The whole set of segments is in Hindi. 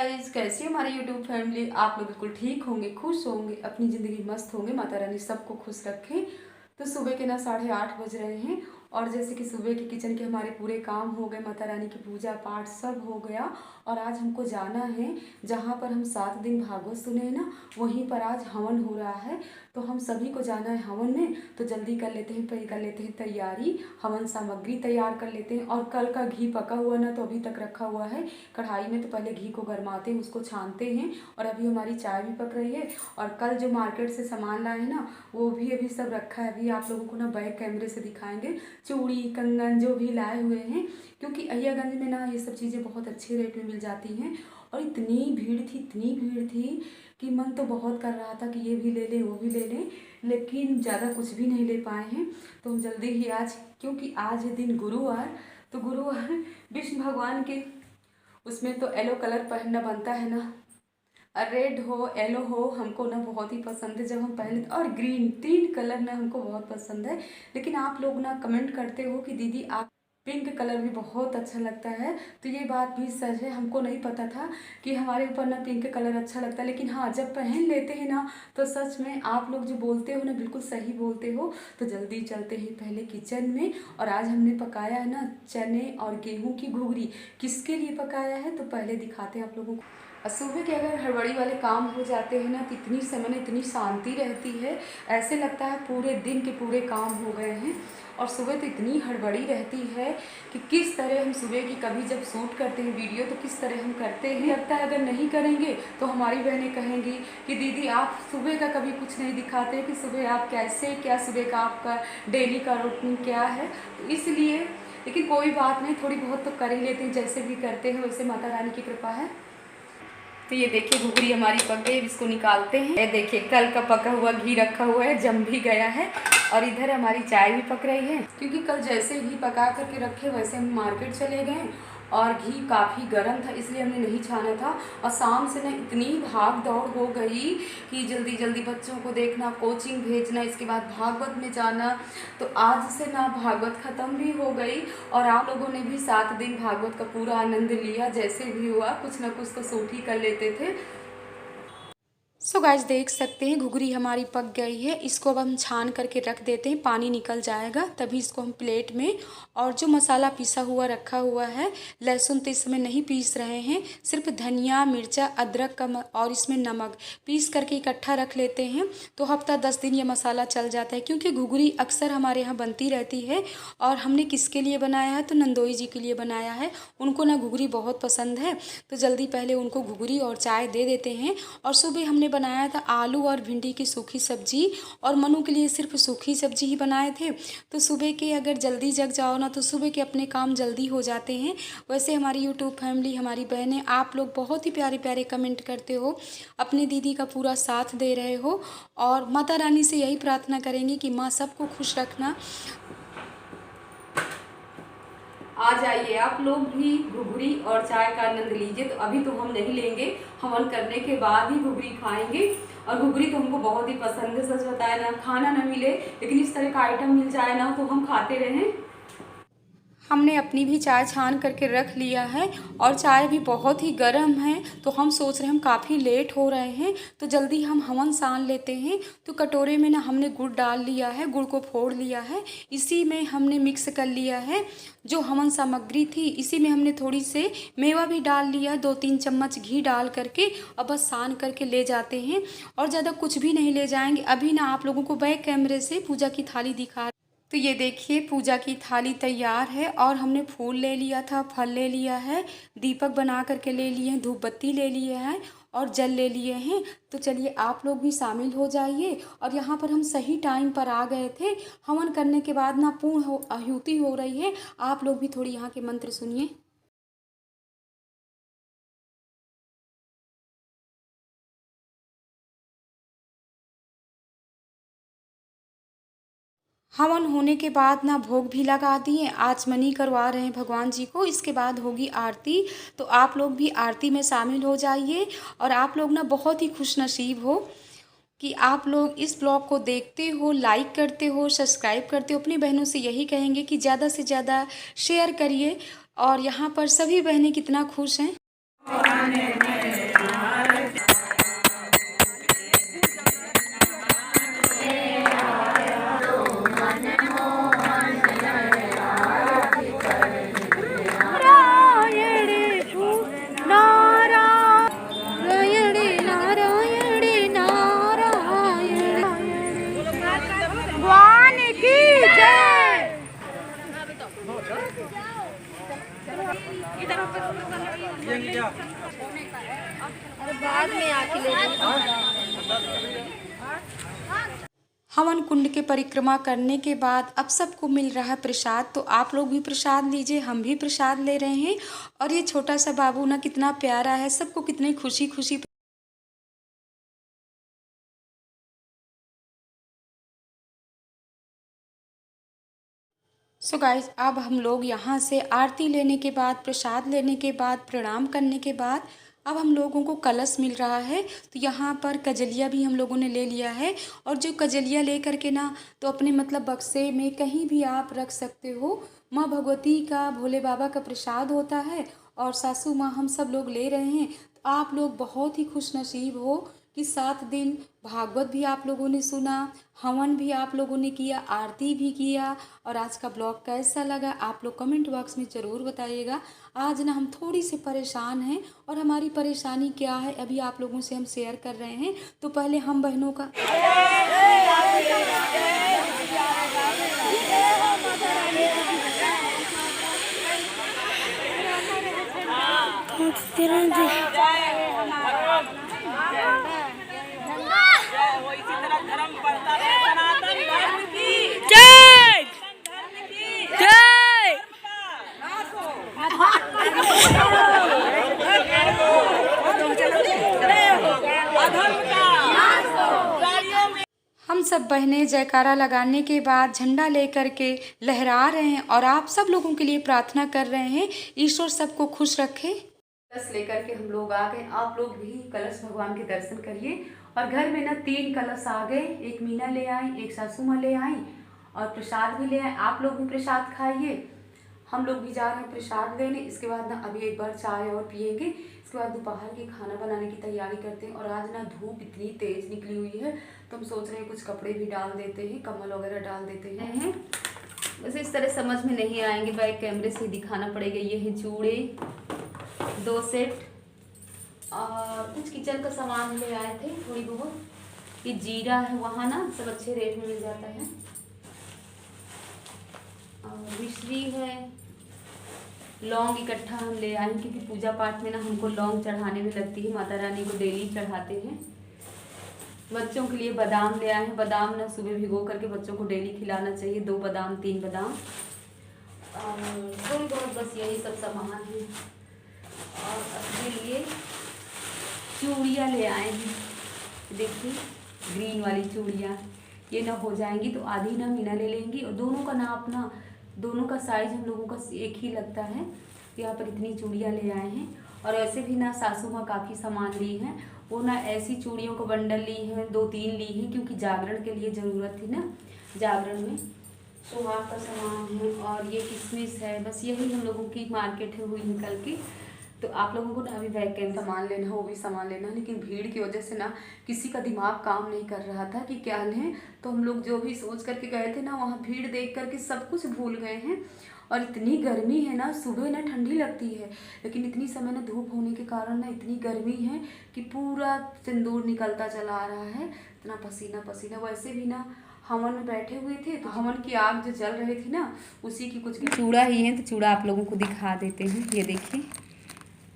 गाइस, कैसी है हमारी यूट्यूब फैमिली। आप लोग बिल्कुल ठीक होंगे, खुश होंगे, अपनी ज़िंदगी मस्त होंगे। माता रानी सबको खुश रखें। तो सुबह के ना 8:30 बज रहे हैं और जैसे कि सुबह के किचन के हमारे पूरे काम हो गए, माता रानी की पूजा पाठ सब हो गया। और आज हमको जाना है जहाँ पर हम 7 दिन भागवत सुने हैं ना, वहीं पर आज हवन हो रहा है। तो हम सभी को जाना है हवन में, तो जल्दी कर लेते हैं तैयारी। हवन सामग्री तैयार कर लेते हैं। और कल का घी पका हुआ ना तो अभी तक रखा हुआ है कढ़ाई में, तो पहले घी को गरमाते हैं, उसको छानते हैं। और अभी हमारी चाय भी पक रही है। और कल जो मार्केट से सामान लाए हैं ना, वो भी अभी सब रखा है। अभी आप लोगों को ना बैक कैमरे से दिखाएंगे चूड़ी कंगन जो भी लाए हुए हैं, क्योंकि अहियागंज में ना ये सब चीज़ें बहुत अच्छे रेट में मिल जाती हैं। और इतनी भीड़ थी कि मन तो बहुत कर रहा था कि ये भी ले लें वो भी ले लें, लेकिन ज़्यादा कुछ भी नहीं ले पाए हैं। तो हम जल्दी ही आज, क्योंकि आज है दिन गुरुवार, तो गुरुवार विष्णु भगवान के उसमें तो येलो कलर पहनना बनता है ना। रेड हो येलो हो हमको ना बहुत ही पसंद है जब हम पहने, और ग्रीन, 3 कलर ना हमको बहुत पसंद है। लेकिन आप लोग ना कमेंट करते हो कि दीदी आप पिंक कलर भी बहुत अच्छा लगता है, तो ये बात भी सच है। हमको नहीं पता था कि हमारे ऊपर ना पिंक कलर अच्छा लगता है, लेकिन हाँ जब पहन लेते हैं ना तो सच में आप लोग जो बोलते हो ना बिल्कुल सही बोलते हो। तो जल्दी चलते हैं पहले किचन में। और आज हमने पकाया है ना चने और गेहूँ की घुघरी। किसके लिए पकाया है तो पहले दिखाते हैं आप लोगों को। सुबह के अगर हड़बड़ी वाले काम हो जाते हैं ना तो इतनी समय में इतनी शांति रहती है, ऐसे लगता है पूरे दिन के पूरे काम हो गए हैं। और सुबह तो इतनी हड़बड़ी रहती है कि किस तरह हम सुबह की कभी जब शूट करते हैं वीडियो तो किस तरह हम करते हैं। लगता है अगर नहीं करेंगे तो हमारी बहनें कहेंगी कि दीदी आप सुबह का कभी कुछ नहीं दिखाते, कि सुबह आप कैसे, क्या सुबह का आपका डेली का रूटीन क्या है। तो इसलिए, लेकिन कोई बात नहीं, थोड़ी बहुत तो कर ही लेते हैं, जैसे भी करते हैं वैसे माता रानी की कृपा है। तो ये देखिए घुघरी हमारी पक गई, इसको निकालते हैं। ये देखिए कल का पका हुआ घी रखा हुआ है, जम भी गया है। और इधर हमारी चाय भी पक रही है, क्योंकि कल जैसे घी पका करके रखे वैसे हम मार्केट चले गए और घी काफ़ी गर्म था इसलिए हमने नहीं छाना था। और शाम से ना इतनी भाग दौड़ हो गई कि जल्दी जल्दी बच्चों को देखना, कोचिंग भेजना, इसके बाद भागवत में जाना। तो आज से ना भागवत ख़त्म भी हो गई और आप लोगों ने भी 7 दिन भागवत का पूरा आनंद लिया। जैसे भी हुआ कुछ ना कुछ तो शूट ही कर लेते थे। सो गाइस देख सकते हैं घुघरी हमारी पक गई है। इसको अब हम छान करके रख देते हैं, पानी निकल जाएगा तभी इसको हम प्लेट में। और जो मसाला पिसा हुआ रखा हुआ है, लहसुन तो इस समय नहीं पीस रहे हैं, सिर्फ धनिया मिर्चा अदरक का और इसमें नमक पीस करके इकट्ठा रख लेते हैं। तो हफ्ता 10 दिन ये मसाला चल जाता है, क्योंकि घुघरी अक्सर हमारे यहाँ बनती रहती है। और हमने किसके लिए बनाया है तो नंदोई जी के लिए बनाया है। उनको ना घुघरी बहुत पसंद है, तो जल्दी पहले उनको घुघरी और चाय दे देते हैं। और सुबह हमने बनाया था आलू और भिंडी की सूखी सब्जी, और मनु के लिए सिर्फ सूखी सब्जी ही बनाए थे। तो सुबह के अगर जल्दी जग जाओ ना तो सुबह के अपने काम जल्दी हो जाते हैं। वैसे हमारी यूट्यूब फैमिली, हमारी बहनें, आप लोग बहुत ही प्यारे प्यारे कमेंट करते हो, अपनी दीदी का पूरा साथ दे रहे हो। और माता रानी से यही प्रार्थना करेंगे कि माँ सबको खुश रखना। आ जाइए आप लोग भी घुघरी और चाय का आनंद लीजिए। तो अभी तो हम नहीं लेंगे, हवन करने के बाद ही घुघरी खाएंगे। और घुघरी तो हमको बहुत ही पसंद है, सच बताए ना, खाना ना मिले लेकिन इस तरह का आइटम मिल जाए ना तो हम खाते रहें। हमने अपनी भी चाय छान करके रख लिया है और चाय भी बहुत ही गर्म है। तो हम सोच रहे हैं, हम काफ़ी लेट हो रहे हैं तो जल्दी हम हवन सान लेते हैं। तो कटोरे में ना हमने गुड़ डाल लिया है, गुड़ को फोड़ लिया है, इसी में हमने मिक्स कर लिया है जो हवन सामग्री थी। इसी में हमने थोड़ी से मेवा भी डाल लिया, 2-3 चम्मच घी डाल करके अब बस सान करके ले जाते हैं। और ज़्यादा कुछ भी नहीं ले जाएंगे। अभी ना आप लोगों को बैक कैमरे से पूजा की थाली दिखा। तो ये देखिए पूजा की थाली तैयार है। और हमने फूल ले लिया था, फल ले लिया है, दीपक बना करके ले लिए हैं, धूप बत्ती ले लिए हैं और जल ले लिए हैं। तो चलिए आप लोग भी शामिल हो जाइए। और यहाँ पर हम सही टाइम पर आ गए थे। हवन करने के बाद ना पूर्ण आहुति हो रही है। आप लोग भी थोड़ी यहाँ के मंत्र सुनिए। हवन होने के बाद ना भोग भी लगा दिए, आचमनी करवा रहे हैं भगवान जी को। इसके बाद होगी आरती, तो आप लोग भी आरती में शामिल हो जाइए। और आप लोग ना बहुत ही खुशनसीब हो कि आप लोग इस ब्लॉग को देखते हो, लाइक करते हो, सब्सक्राइब करते हो। अपनी बहनों से यही कहेंगे कि ज़्यादा से ज़्यादा शेयर करिए। और यहाँ पर सभी बहनें कितना खुश हैं। अरे बाद में आके ले हवन कुंड के परिक्रमा करने के बाद अब सबको मिल रहा है प्रसाद, तो आप लोग भी प्रसाद लीजिए, हम भी प्रसाद ले रहे हैं। और ये छोटा सा बाबू ना कितना प्यारा है, सबको कितनी खुशी खुशी। सो गाइज, अब हम लोग यहाँ से आरती लेने के बाद, प्रसाद लेने के बाद, प्रणाम करने के बाद अब हम लोगों को कलश मिल रहा है। तो यहाँ पर कजलिया भी हम लोगों ने ले लिया है। और जो कजलिया ले करके ना, तो अपने मतलब बक्से में कहीं भी आप रख सकते हो। माँ भगवती का, भोले बाबा का प्रसाद होता है और सासू माँ हम सब लोग ले रहे हैं। तो आप लोग बहुत ही खुश नसीब हो कि 7 दिन भागवत भी आप लोगों ने सुना, हवन भी आप लोगों ने किया, आरती भी किया। और आज का ब्लॉग कैसा लगा आप लोग कमेंट बॉक्स में ज़रूर बताइएगा। आज ना हम थोड़ी सी परेशान हैं, और हमारी परेशानी क्या है अभी आप लोगों से हम शेयर कर रहे हैं। तो पहले हम बहनों का हम सब बहनें जयकारा लगाने के बाद झंडा लेकर के लहरा रहे हैं, और आप सब लोगों के लिए प्रार्थना कर रहे हैं ईश्वर सबको खुश रखे। कलश लेकर के हम लोग आ गए, आप लोग भी कलश भगवान के दर्शन करिए। और घर में ना 3 कलश आ गए, एक मीना ले आई, एक सासू माँ ले आई, और प्रसाद भी ले आए। आप लोग भी प्रसाद खाइए, हम लोग भी जा रहे हैं प्रसाद लेने। इसके बाद ना अभी एक बार चाय और पियेंगे, इसके बाद दोपहर के खाना बनाने की तैयारी करते हैं। और आज ना धूप इतनी तेज़ निकली हुई है, तो हम सोच रहे हैं कुछ कपड़े भी डाल देते हैं, कम्बल वगैरह डाल देते हैं। वैसे इस तरह समझ में नहीं आएंगे, बैक कैमरे से दिखाना पड़ेगा। ये है चूड़े 2 सेट, और कुछ किचन का सामान ले आए थे थोड़ी बहुत। ये जीरा है, वहाँ ना सब अच्छे रेट में मिल जाता है। और मिश्री है, लौंग इकट्ठा हम ले आए, क्योंकि पूजा पाठ में ना हमको लौंग चढ़ाने में लगती है, माता रानी को डेली चढ़ाते हैं। बच्चों के लिए बादाम ले आए हैं, बादाम ना सुबह भिगो करके बच्चों को डेली खिलाना चाहिए, 2 बादाम 3 बादाम। और थोड़ी बहुत बस यही सब सामान है। और अपने लिए चूड़ियाँ ले आए हैं, देखिए ग्रीन वाली चूड़ियाँ, ये ना हो जाएंगी तो आधी ना मीना ले लेंगी। और दोनों का नाप ना, दोनों का साइज हम लोगों का एक ही लगता है। यहाँ पर इतनी चूड़ियाँ ले आए हैं। और ऐसे भी ना सासू माँ काफ़ी सामान ली हैं, वो ना ऐसी चूड़ियों को बंडल ली हैं, 2-3 ली हैं, क्योंकि जागरण के लिए ज़रूरत थी ना, जागरण में। सुहाग का सामान है, और ये किशमिश है, बस यही हम लोगों की मार्केट है हुई निकल के। तो आप लोगों को ना अभी बैग कैम सामान लेना है, वो भी सामान लेना है, लेकिन भीड़ की वजह से ना किसी का दिमाग काम नहीं कर रहा था कि क्या लें। तो हम लोग जो भी सोच करके गए थे ना, वहाँ भीड़ देख करके सब कुछ भूल गए हैं। और इतनी गर्मी है ना, सुबह ना ठंडी लगती है, लेकिन इतनी समय ना धूप होने के कारण ना इतनी गर्मी है कि पूरा सिंदूर निकलता चला आ रहा है, इतना पसीना पसीना। वैसे भी ना हवन में बैठे हुए थे, तो हवन की आग जो जल रही थी ना, उसी की कुछ चूड़ा ही है। तो चूड़ा आप लोगों को दिखा देते हैं, ये देखिए,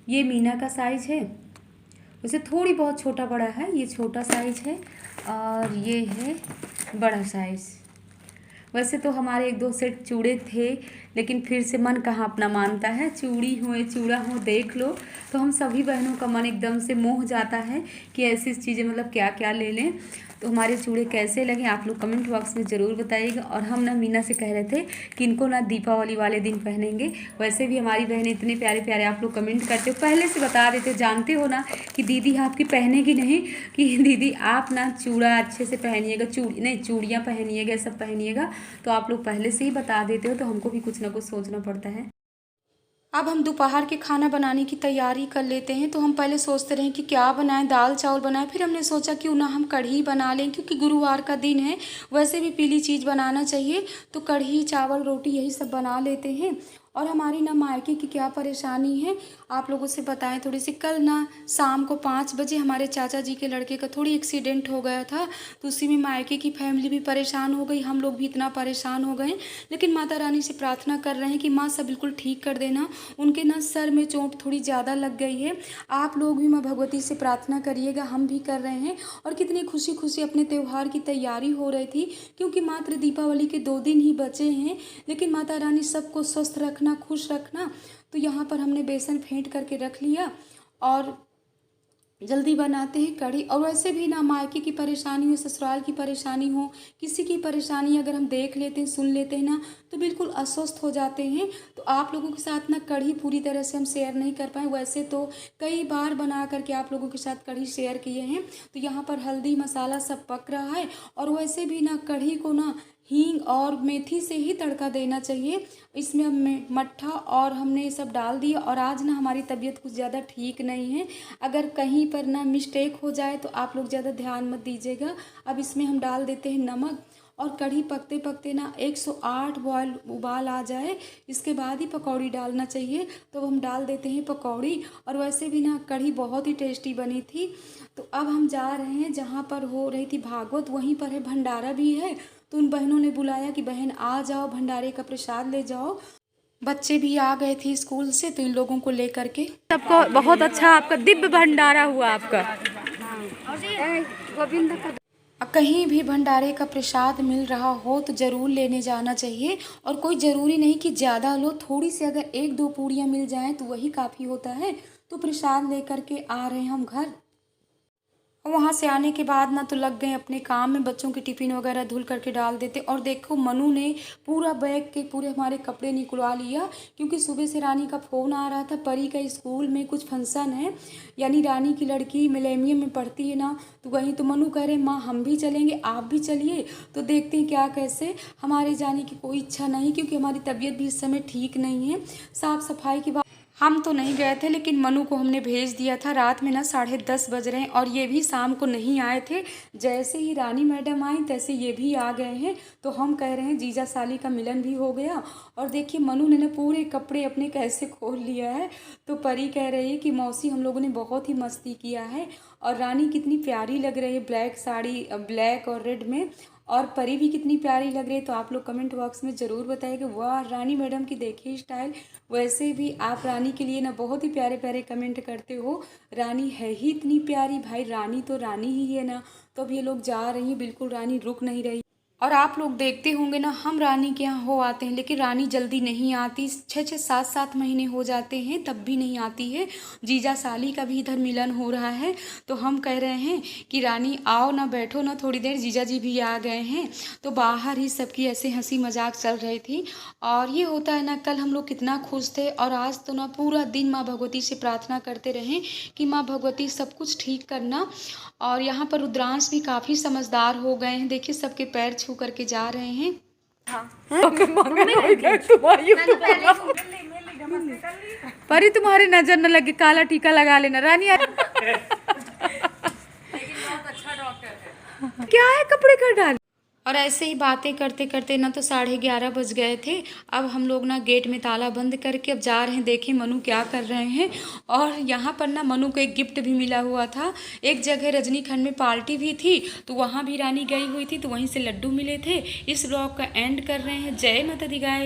ये मीना का साइज़ है, वैसे थोड़ी बहुत छोटा बड़ा है, ये छोटा साइज़ है, और ये है बड़ा साइज़। वैसे तो हमारे 1-2 सेट चूड़े थे, लेकिन फिर से मन कहाँ अपना मानता है, चूड़ी हो चूड़ा हो देख लो तो हम सभी बहनों का मन एकदम से मोह जाता है कि ऐसी चीज़ें मतलब क्या क्या ले लें। तो हमारे चूड़े कैसे लगे आप लोग कमेंट बॉक्स में ज़रूर बताइएगा। और हम ना मीना से कह रहे थे कि इनको ना दीपावली वाले दिन पहनेंगे। वैसे भी हमारी बहनें इतने प्यारे प्यारे आप लोग कमेंट करते हो, पहले से बता देते हो, जानते हो ना कि दीदी आपकी पहनेगी नहीं, कि दीदी आप ना चूड़ा अच्छे से पहनिएगा, चूड़ियाँ पहनिएगा, सब पहनिएगा। तो आप लोग पहले से ही बता देते हो, तो हमको भी कुछ ना कुछ सोचना पड़ता है। अब हम दोपहर के खाना बनाने की तैयारी कर लेते हैं। तो हम पहले सोचते रहे कि क्या बनाएं, दाल चावल बनाएं, फिर हमने सोचा क्यों ना हम कढ़ी बना लें, क्योंकि गुरुवार का दिन है, वैसे भी पीली चीज़ बनाना चाहिए। तो कढ़ी चावल रोटी यही सब बना लेते हैं। और हमारी ना मायके की क्या परेशानी है आप लोगों से बताएं थोड़ी सी। कल ना शाम को 5 बजे हमारे चाचा जी के लड़के का थोड़ी एक्सीडेंट हो गया था, तो उसी में मायके की फैमिली भी परेशान हो गई, हम लोग भी इतना परेशान हो गए। लेकिन माता रानी से प्रार्थना कर रहे हैं कि माँ सब बिल्कुल ठीक कर देना। उनके ना सर में चोट थोड़ी ज़्यादा लग गई है। आप लोग भी माँ भगवती से प्रार्थना करिएगा, हम भी कर रहे हैं। और कितनी खुशी खुशी अपने त्यौहार की तैयारी हो रही थी, क्योंकि मात्र दीपावली के 2 दिन ही बचे हैं। लेकिन माता रानी सबको स्वस्थ रखना, खुश रखना। तो यहाँ पर हमने बेसन फेंट करके रख लिया और जल्दी बनाते हैं कढ़ी। और वैसे भी ना मायके की परेशानी हो, ससुराल की परेशानी हो, किसी की परेशानी अगर हम देख लेते हैं, सुन लेते हैं ना, तो बिल्कुल अस्वस्थ हो जाते हैं। तो आप लोगों के साथ ना कढ़ी पूरी तरह से हम शेयर नहीं कर पाए। वैसे तो कई बार बना करके आप लोगों के साथ कढ़ी शेयर किए हैं। तो यहाँ पर हल्दी मसाला सब पक रहा है। और वैसे भी ना कढ़ी को ना हींग और मेथी से ही तड़का देना चाहिए। इसमें हम मट्ठा और हमने ये सब डाल दिया। और आज ना हमारी तबीयत कुछ ज़्यादा ठीक नहीं है, अगर कहीं पर ना मिस्टेक हो जाए तो आप लोग ज़्यादा ध्यान मत दीजिएगा। अब इसमें हम डाल देते हैं नमक। और कढ़ी पकते पकते ना 108 उबाल आ जाए, इसके बाद ही पकौड़ी डालना चाहिए। तो हम डाल देते हैं पकौड़ी। और वैसे भी ना कढ़ी बहुत ही टेस्टी बनी थी। तो अब हम जा रहे हैं जहाँ पर हो रही थी भागवत, वहीं पर है भंडारा भी है। तो उन बहनों ने बुलाया कि बहन आ जाओ, भंडारे का प्रसाद ले जाओ। बच्चे भी आ गए थे स्कूल से, तो इन लोगों को लेकर के सबको बहुत अच्छा आपका दिव्य भंडारा हुआ आपका। गोविंद का कहीं भी भंडारे का प्रसाद मिल रहा हो तो ज़रूर लेने जाना चाहिए। और कोई ज़रूरी नहीं कि ज़्यादा लो, थोड़ी सी अगर 1-2 पूड़ियाँ मिल जाएं तो वही काफ़ी होता है। तो प्रसाद लेकर के आ रहे हैं हम घर। वहाँ से आने के बाद ना तो लग गए अपने काम में, बच्चों की टिफ़िन वगैरह धुल करके डाल देते। और देखो मनु ने पूरा बैग के पूरे हमारे कपड़े निकलवा लिया, क्योंकि सुबह से रानी का फ़ोन आ रहा था। परी का स्कूल में कुछ फंक्शन है, यानी रानी की लड़की मिलेनियम में पढ़ती है ना, तो वहीं तो मनु कह रहे माँ हम भी चलेंगे, आप भी चलिए। तो देखते हैं क्या कैसे। हमारे जाने की कोई इच्छा नहीं, क्योंकि हमारी तबीयत भी इस समय ठीक नहीं है। साफ़ सफाई की बात हम तो नहीं गए थे, लेकिन मनु को हमने भेज दिया था। रात में ना 10:30 बज रहे हैं और ये भी शाम को नहीं आए थे। जैसे ही रानी मैडम आई तैसे ये भी आ गए हैं। तो हम कह रहे हैं जीजा साली का मिलन भी हो गया। और देखिए मनु ने ना पूरे कपड़े अपने कैसे खोल लिया है। तो परी कह रही है कि मौसी हम लोगों ने बहुत ही मस्ती किया है। और रानी कितनी प्यारी लग रही है ब्लैक साड़ी, ब्लैक और रेड में। और परी भी कितनी प्यारी लग रही है। तो आप लोग कमेंट बॉक्स में ज़रूर बताइएगा। वाह रानी मैडम की देखिए स्टाइल। वैसे भी आप रानी के लिए ना बहुत ही प्यारे प्यारे कमेंट करते हो। रानी है ही इतनी प्यारी, भाई रानी तो रानी ही है ना। तो अब ये लोग जा रही हैं, बिल्कुल रानी रुक नहीं रही। और आप लोग देखते होंगे ना, हम रानी के यहाँ हो आते हैं, लेकिन रानी जल्दी नहीं आती। 6-6, 7-7 महीने हो जाते हैं तब भी नहीं आती है। जीजा साली का भी इधर मिलन हो रहा है। तो हम कह रहे हैं कि रानी आओ ना, बैठो ना थोड़ी देर, जीजा जी भी आ गए हैं। तो बाहर ही सबकी ऐसे हंसी मजाक चल रही थी। और ये होता है ना, कल हम लोग कितना खुश थे। और आज तो ना पूरा दिन माँ भगवती से प्रार्थना करते रहें कि माँ भगवती सब कुछ ठीक करना। और यहाँ पर रुद्रांश भी काफ़ी समझदार हो गए हैं। देखिए सबके पैर छू करके जा रहे हैं। परी तुम्हारी नजर न लगे, काला टीका लगा लेना रानी। क्या है कपड़े कर डाल। और ऐसे ही बातें करते करते ना तो 11:30 बज गए थे। अब हम लोग ना गेट में ताला बंद करके अब जा रहे हैं। देखें मनु क्या कर रहे हैं। और यहाँ पर ना मनु को एक गिफ्ट भी मिला हुआ था। एक जगह रजनीखंड में पार्टी भी थी, तो वहाँ भी रानी गई हुई थी, तो वहीं से लड्डू मिले थे। इस ब्लॉग का एंड कर रहे हैं। जय माता दी गाय।